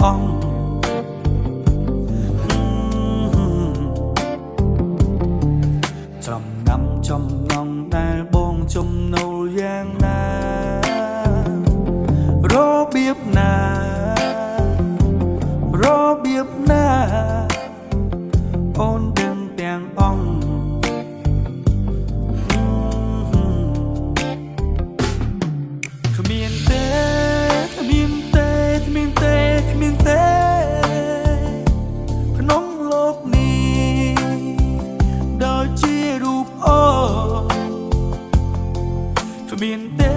អង្គចំណងដែលបងចំណូលយ៉ាងណារបៀបណាអូនដឹងទាំងអង្គគ្មានទេក្នុងលោកនេះដូចជារូបអូគ្មានទេ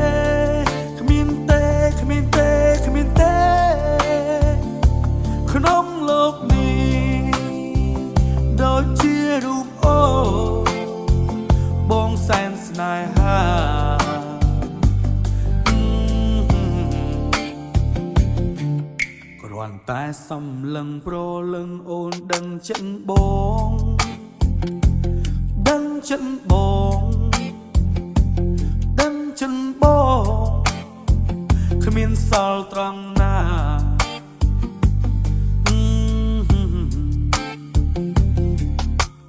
ក្នុងលោកនេះដូចជារូបអូបងសែនស្នេហាគ្រាន់តែសំឡឹងប្រលឹងអូនដឹងចិត្តបងគ្មានសល់ត្រង់ណា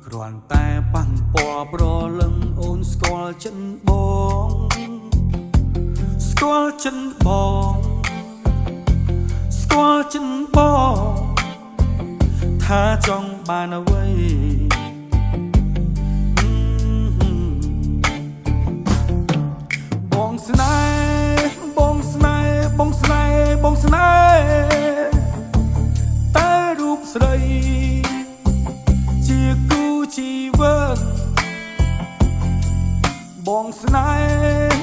គ្រាន់តែប៉ះពាល់ប្រលឹងអូនស្គាល់ចិត្តបងថាចង់បានអ្វីបងស្នេហ៍តែរូបស្រីជាគូជីវិតបងស្នេហ៍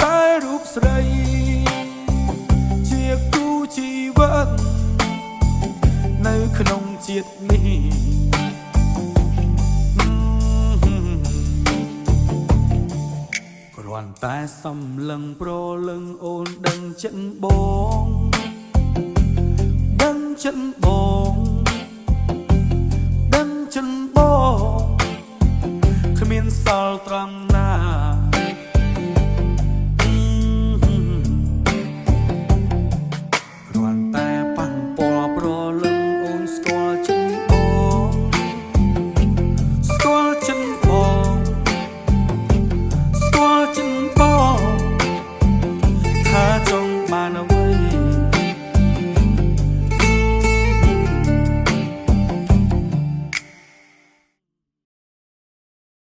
តែរូបស្រីជាគូជីវិតនៅក្នុងជាតិនេះគ្រាន់តែសំឡឹងប្រលឹងអូនដឹងចិត្តបងគ្មានសល់ត្រង់ណា